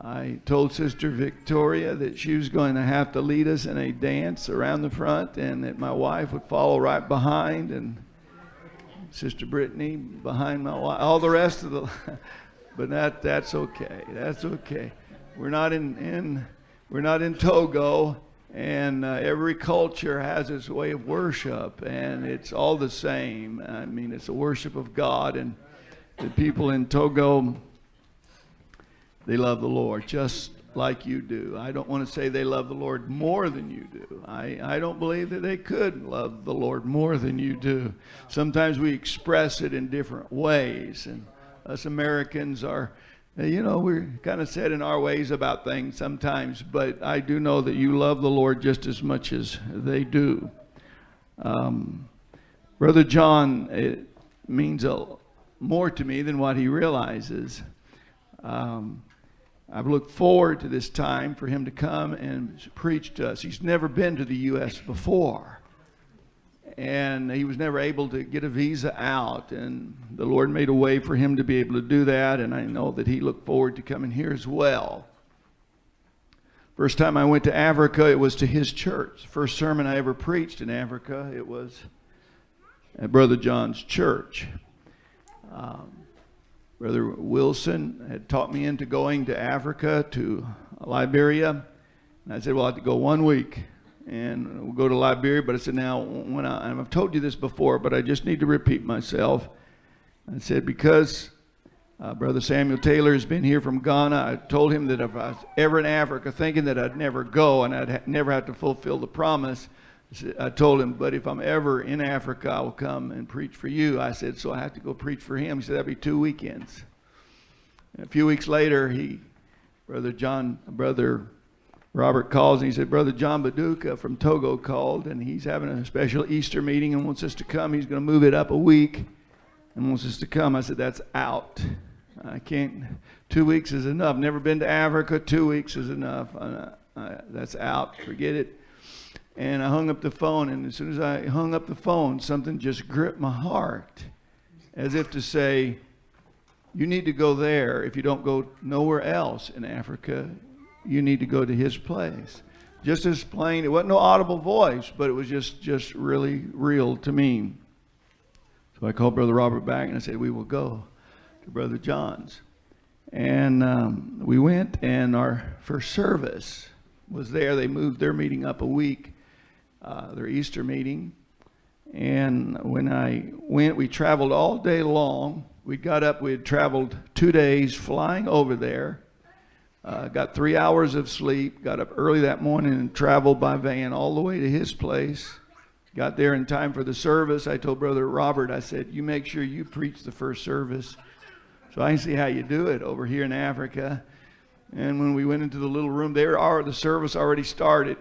I told Sister Victoria that she was going to have to lead us in a dance around the front and that my wife would follow right behind, and Sister Brittany behind my wife, all the rest of the but that's okay. That's okay. We're not in Togo, and every culture has its way of worship, and it's all the same. I mean, it's a worship of God, and the people in Togo, they love the Lord just like you do. I don't want to say they love the Lord more than you do. I don't believe that they could love the Lord more than you do. Sometimes we express it in different ways, and us Americans are, we're kind of set in our ways about things sometimes, but I do know that you love the Lord just as much as they do. Brother John, it means more to me than what he realizes. I've looked forward to this time for him to come and preach to us. He's never been to the U.S. before, and he was never able to get a visa out, and the Lord made a way for him to be able to do that, and I know that he looked forward to coming here as well. First time I went to Africa, it was to his church. First sermon I ever preached in Africa, it was at Brother John's church. Brother Wilson had talked me into going to Africa, to Liberia. And I said, well, I have to go 1 week and we'll go to Liberia. But I said, now, and I've told you this before, but I just need to repeat myself. I said, because Brother Samuel Taylor has been here from Ghana, I told him that if I was ever in Africa thinking that I'd never go and I'd never have to fulfill the promise, I told him, but if I'm ever in Africa, I will come and preach for you. I said, so I have to go preach for him. He said, that'd be 2 weekends. And a few weeks later, Brother Robert calls, and he said, Brother John Baduka from Togo called, and he's having a special Easter meeting and wants us to come. He's going to move it up a week and wants us to come. I said, that's out. I can't. 2 weeks is enough. Never been to Africa. 2 weeks is enough. That's out. Forget it. And I hung up the phone, and as soon as I hung up the phone, something just gripped my heart, as if to say, you need to go there. If you don't go nowhere else in Africa, you need to go to his place. Just as plain. It wasn't no audible voice, but it was just really real to me. So I called Brother Robert back, and I said, we will go to Brother John's. And we went, and our first service was there. They moved their meeting up a week, their Easter meeting. And when I went, we traveled all day long. We got up, we had traveled 2 days flying over there. Got 3 hours of sleep, got up early that morning and traveled by van all the way to his place. Got there in time for the service. I told Brother Robert, I said, you make sure you preach the first service so I can see how you do it over here in Africa. And when we went into the little room, the service already started.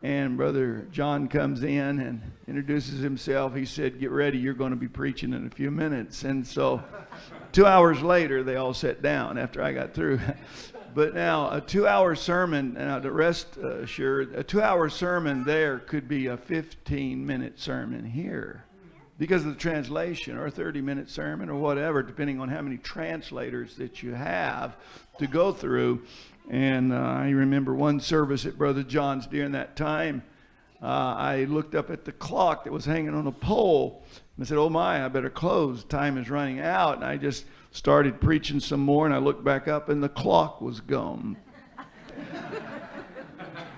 And Brother John comes in and introduces himself. He said, get ready, you're going to be preaching in a few minutes. And so 2 hours later, they all sat down after I got through. But now a 2-hour sermon, now the rest assured, a 2-hour sermon there could be a 15-minute sermon here because of the translation, or a 30-minute sermon or whatever, depending on how many translators that you have to go through. And I remember one service at Brother John's during that time. I looked up at the clock that was hanging on a pole and I said, oh my, I better close. Time is running out. And I just started preaching some more, and I looked back up and the clock was gone.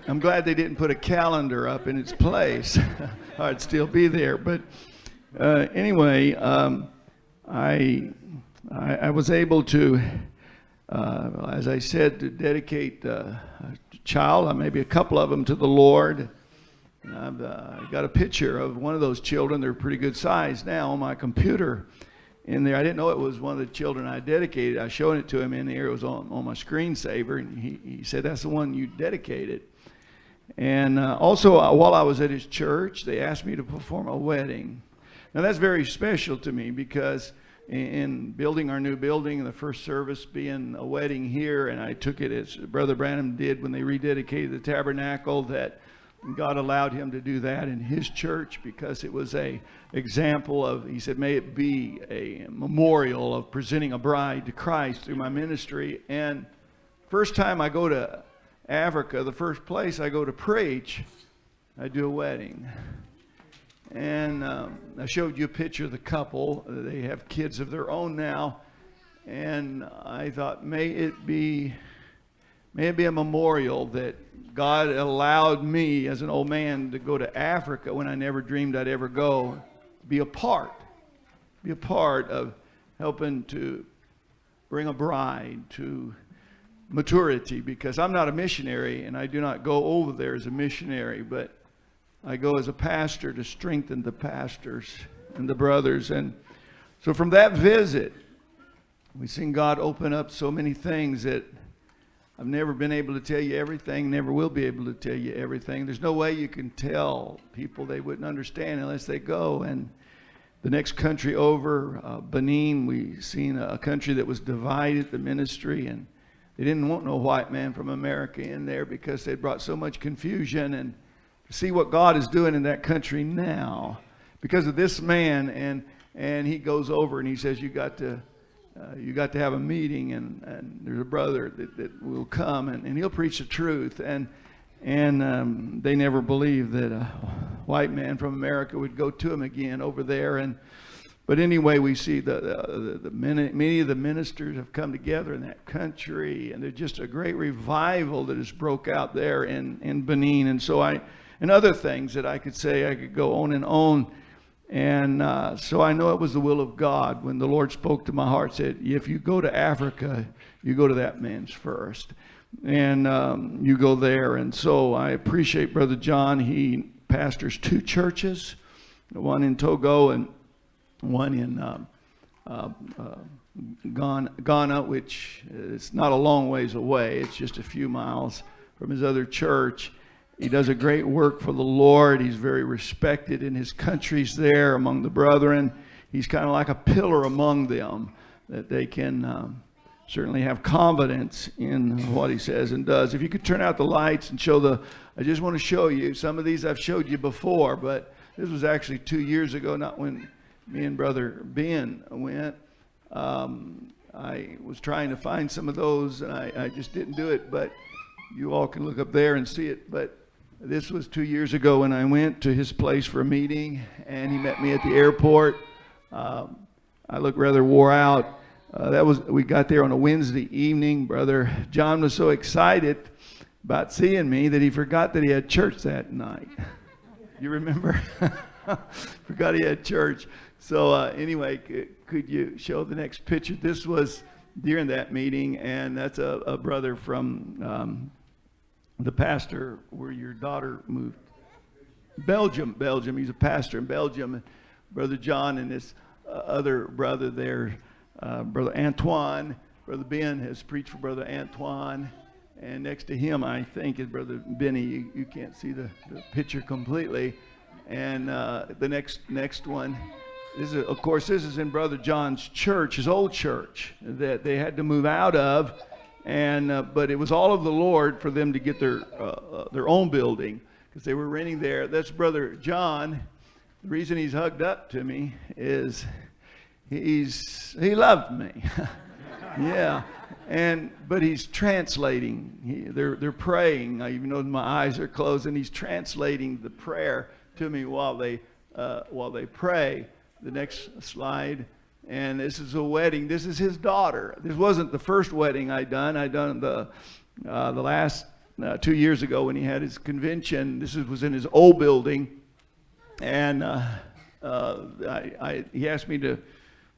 I'm glad they didn't put a calendar up in its place. I'd still be there. But anyway, I was able to, as I said, to dedicate a child, maybe a couple of them, to the Lord. And I've got a picture of one of those children. They're pretty good size now on my computer in there. I didn't know it was one of the children I dedicated. I showed it to him in there. It was on my screensaver, and he said, that's the one you dedicated. And also, while I was at his church, they asked me to perform a wedding. Now, that's very special to me because in building our new building and the first service being a wedding here, and I took it as Brother Branham did when they rededicated the tabernacle, that God allowed him to do that in his church because it was a example of, he said, may it be a memorial of presenting a bride to Christ through my ministry. And first time I go to Africa, the first place I go to preach, I do a wedding. And I showed you a picture of the couple. They have kids of their own now. And I thought, may it be a memorial that God allowed me as an old man to go to Africa when I never dreamed I'd ever go. Be a part of helping to bring a bride to maturity, because I'm not a missionary and I do not go over there as a missionary, but I go as a pastor to strengthen the pastors and the brothers. And so from that visit, we've seen God open up so many things that I've never been able to tell you everything, never will be able to tell you everything. There's no way you can tell people, they wouldn't understand unless they go. And the next country over, Benin, we seen a country that was divided, the ministry, and they didn't want no white man from America in there because they brought so much confusion. And to see what God is doing in that country now because of this man, and he goes over and he says, you got to have a meeting, and there's a brother that will come and he'll preach the truth. And they never believed that a white man from America would go to him again over there. But anyway, we see many of the ministers have come together in that country, and there's just a great revival that has broke out there in Benin. And so and other things that I could say, I could go on and on. And so I know it was the will of God when the Lord spoke to my heart, said, if you go to Africa, you go to that man's first. And you go there. And so I appreciate Brother John. He pastors 2 churches, one in Togo and one in Ghana, which is not a long ways away. It's just a few miles from his other church. He does a great work for the Lord. He's very respected in his countries there among the brethren. He's kind of like a pillar among them, that they can certainly have confidence in what he says and does. If you could turn out the lights and show I just want to show you, some of these I've showed you before, but this was actually 2 years ago, not when me and Brother Ben went. I was trying to find some of those, and I just didn't do it, but you all can look up there and see it. But this was 2 years ago when I went to his place for a meeting, and he met me at the airport. I looked rather wore out. We got there on a Wednesday evening. Brother John was so excited about seeing me that he forgot that he had church that night. You remember? Forgot he had church. So anyway, could you show the next picture? This was during that meeting, and that's a brother from the pastor where your daughter moved. Belgium. He's a pastor in Belgium. Brother John and this other brother there, Brother Antoine. Brother Ben has preached for Brother Antoine. And next to him, I think, is Brother Benny. You can't see the picture completely. And the next one, this is in Brother John's church, his old church, that they had to move out of. But it was all of the Lord for them to get their own building, because they were renting there. That's Brother John. The reason he's hugged up to me is he loved me. Yeah. But he's translating. They're praying, even though my eyes are closed, and he's translating the prayer to me while they pray. The next slide. And this is a wedding. This is his daughter. This wasn't the first wedding I done. I done the last 2 years ago when he had his convention. This was in his old building, and he asked me to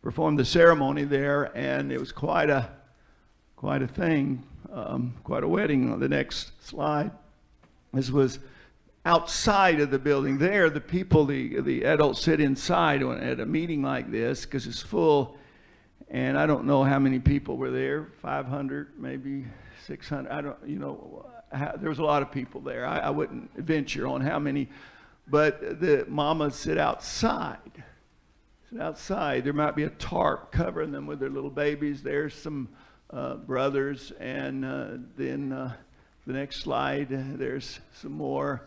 perform the ceremony there, and it was quite a thing, quite a wedding. The next slide. This was outside of the building. There, the people, the adults sit inside at a meeting like this because it's full. And I don't know how many people were there, 500, maybe 600. There was a lot of people there. I wouldn't venture on how many. But the mamas sit outside. There might be a tarp covering them with their little babies. There's some brothers. And then the next slide, there's some more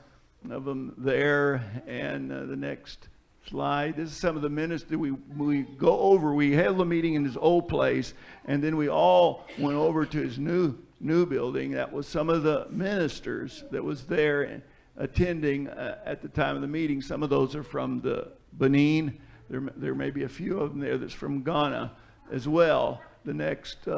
of them there. And the next slide, this is some of the ministry we go over. We held a meeting in his old place, and then we all went over to his new new building. That was some of the ministers that was there attending at the time of the meeting. Some of those are from the Benin. There may be a few of them there that's from Ghana as well. The next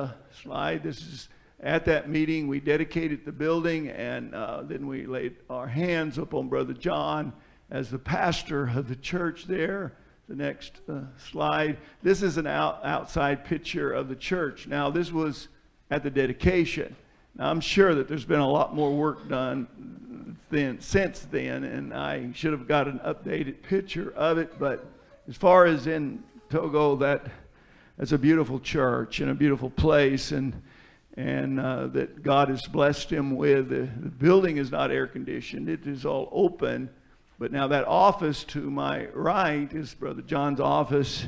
slide. This is at that meeting. We dedicated the building, and then we laid our hands upon Brother John as the pastor of the church there. The next slide. This is an outside picture of the church. Now, this was at the dedication. Now, I'm sure that there's been a lot more work done since then, and I should have got an updated picture of it. But as far as in Togo, that's a beautiful church and a beautiful place, and that God has blessed him with. The building is not air conditioned; it is all open. But now that office to my right is Brother John's office,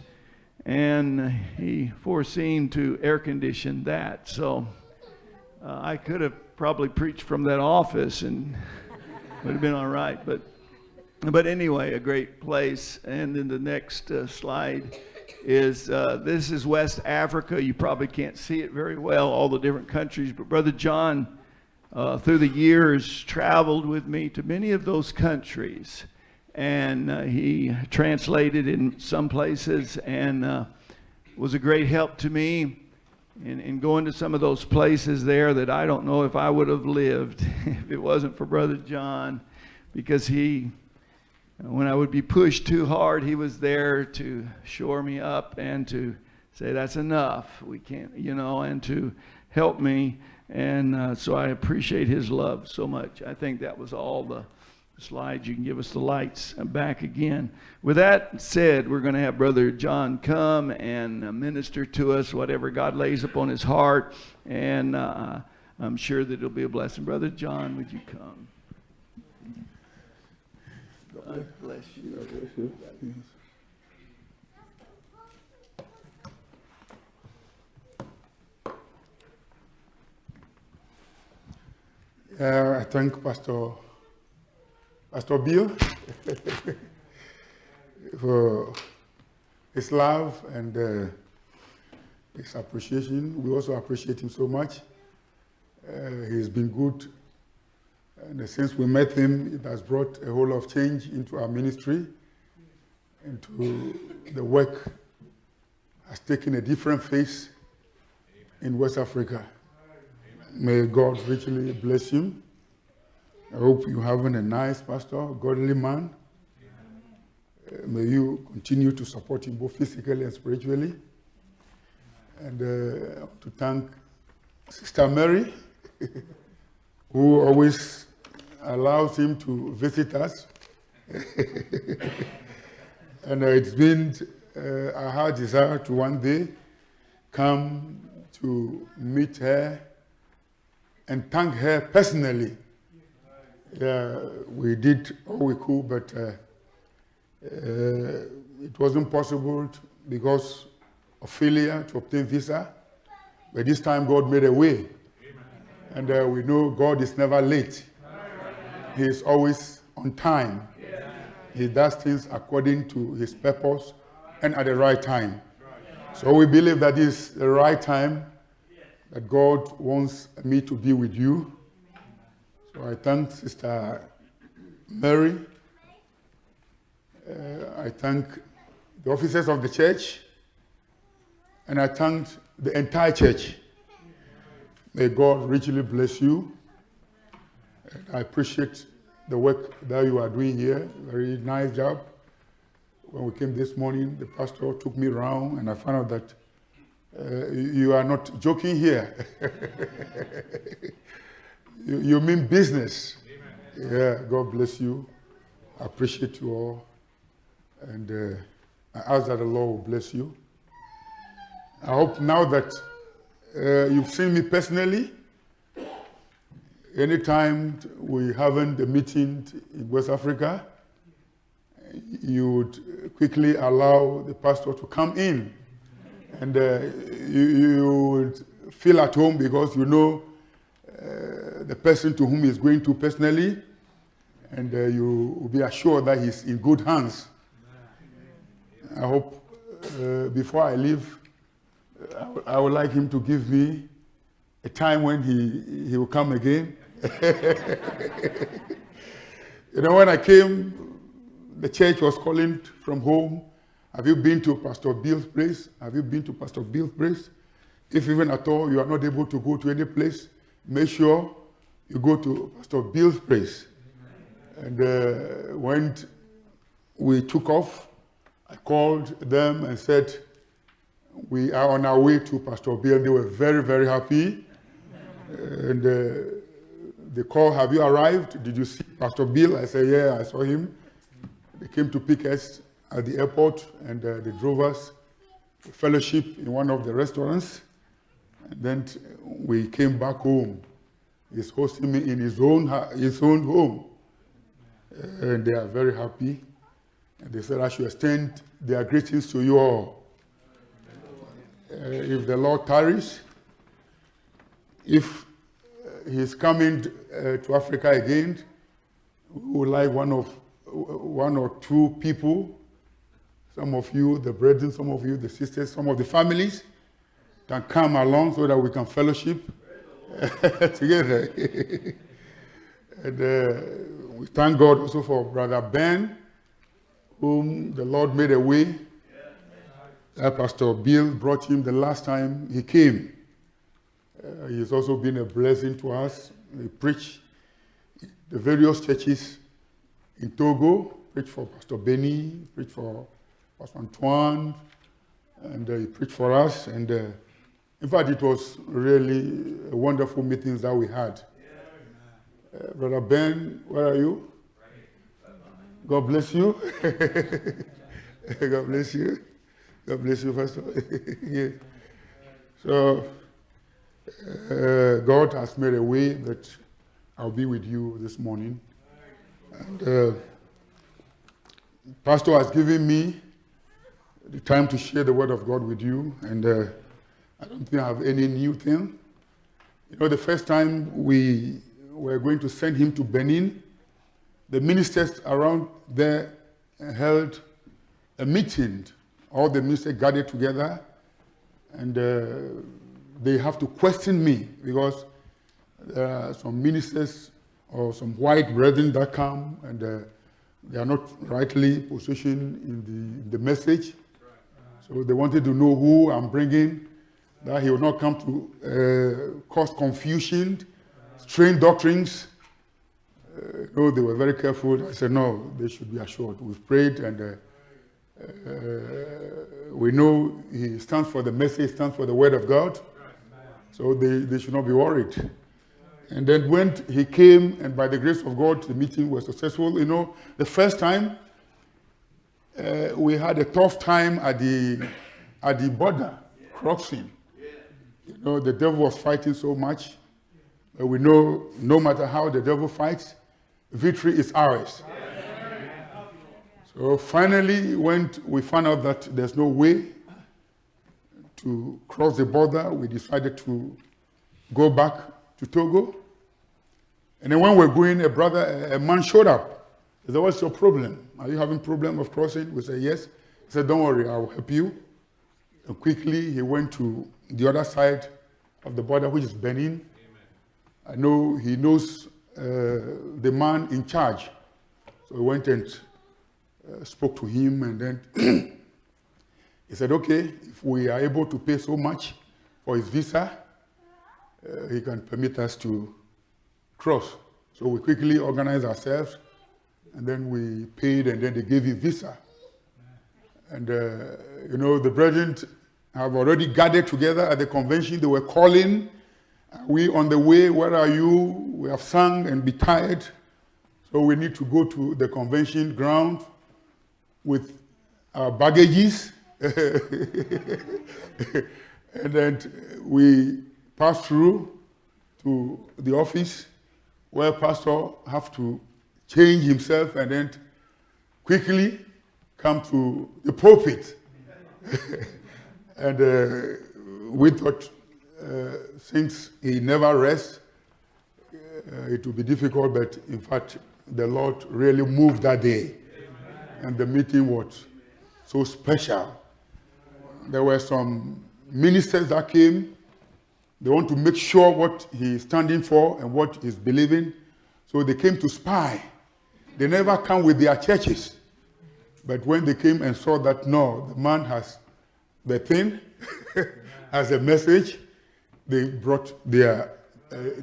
and he foreseen to air condition that. So I could have probably preached from that office and would have been all right. But anyway, a great place. And then the next slide is this is West Africa. You probably can't see it very well, all the different countries. But Brother John, through the years, traveled with me to many of those countries, and he translated in some places, and was a great help to me in going to some of those places there that I don't know if I would have lived if it wasn't for Brother John, because when I would be pushed too hard, he was there to shore me up and to say, that's enough, we can't, and to help me. And so I appreciate his love so much. I think that was all the slides. You can give us the lights back again. With that said, we're going to have Brother John come and minister to us whatever God lays upon his heart. And I'm sure that it'll be a blessing. Brother John, would you come? God bless you. God bless you. I thank Pastor Bill for his love and his appreciation. We also appreciate him so much. He's been good, and since we met him, it has brought a whole lot of change into our ministry, into the work has taken a different face in West Africa. May God richly bless him. I hope you're having a nice pastor, a godly man. May you continue to support him both physically and spiritually. And to thank Sister Mary, who always allows him to visit us. And it's been a hard desire to one day come to meet her and thank her personally. We did all we could, but it wasn't possible because of failure to obtain visa. But this time God made a way. And we know God is never late. He is always on time. He does things according to his purpose and at the right time. So we believe that is the right time that God wants me to be with you. So I thank Sister Mary. I thank the officers of the church. And I thank the entire church. May God richly bless you. And I appreciate the work that you are doing here. Very nice job. When we came this morning, the pastor took me around and I found out that you are not joking here. you mean business. Amen. Yeah, God bless you. I appreciate you all. And I ask that the Lord will bless you. I hope now that you've seen me personally, anytime we having the meeting in West Africa, you would quickly allow the pastor to come in. And you would feel at home because you know the person to whom he's going to personally, and you will be assured that he's in good hands. I hope before I leave, I would like him to give me a time when he will come again. When I came, the church was calling from home. Have you been to Pastor Bill's place? Have you been to Pastor Bill's place? If even at all you are not able to go to any place, make sure you go to Pastor Bill's place. And when we took off, I called them and said, we are on our way to Pastor Bill. They were very, very happy. And they called, have you arrived? Did you see Pastor Bill? I said, yeah, I saw him. They came to pick us at the airport, and they drove us to fellowship in one of the restaurants. And then we came back home. He's hosting me in his own home. And they are very happy. And they said I should extend their greetings to you all. If the Lord tarries, if he's coming to Africa again, we would like one or two people, some of you, the brethren, some of you, the sisters, some of the families, can come along so that we can fellowship together. And we thank God also for Brother Ben, whom the Lord made a way. Pastor Bill brought him the last time he came. He's also been a blessing to us. He preached the various churches in Togo, preached for Pastor Benny, preached for Pastor Antoine, and he preached for us. And in fact, it was really a wonderful meetings that we had. Brother Ben, where are you? God bless you. God bless you. God bless you, Pastor. Yes. So, God has made a way that I'll be with you this morning. And Pastor has given me the time to share the word of God with you. And I don't think I have any new thing. The first time we were going to send him to Benin, the ministers around there held a meeting. All the ministers gathered together, and they have to question me because there are some ministers or some white brethren that come, and they are not rightly positioned in the message. So they wanted to know who I'm bringing, that he will not come to cause confusion, strange doctrines. No, they were very careful. I said, no, they should be assured. We've prayed, and we know he stands for the message, stands for the word of God. So they should not be worried. And then when he came, and by the grace of God, the meeting was successful. The first time, we had a tough time at the border crossing. The devil was fighting so much. But we know no matter how the devil fights, victory is ours. So finally, when we found out that there's no way to cross the border, we decided to go back to Togo. And then when we're going, a man showed up. He said, what's your problem? Are you having problem of crossing? We said, yes. He said, don't worry, I will help you. And quickly, he went to the other side of the border, which is Benin. I know he knows the man in charge. So we went and spoke to him, and then he said, okay, if we are able to pay so much for his visa, he can permit us to cross. So we quickly organized ourselves, and then we paid, and then they gave him visa. And the brethren have already gathered together at the convention. They were calling, are we on the way? Where are you? We have sung and be tired. So we need to go to the convention ground with our baggages. And then we passed through to the office where Pastor have to change himself and then quickly come to the pulpit. And we thought, since he never rests, it would be difficult, but in fact, the Lord really moved that day. And the meeting was so special. There were some ministers that came. They want to make sure what he is standing for and what he's believing. So they came to spy. They never come with their churches. But when they came and saw that, no, the man has the thing, has a message, they brought their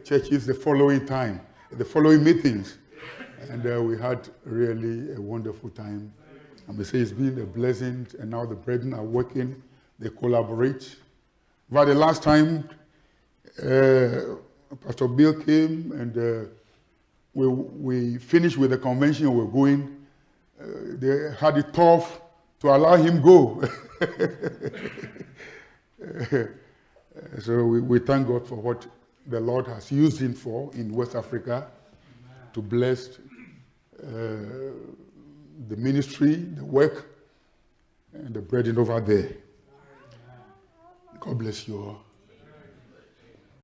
churches the following time, the following meetings. And we had really a wonderful time. I may say it's been a blessing, and now the brethren are working, they collaborate. But the last time, Pastor Bill came and we finished with the convention and we're going. They had it tough to allow him go. So we thank God for what the Lord has used him for in West Africa to bless the ministry, the work, and the brethren over there. God bless you all.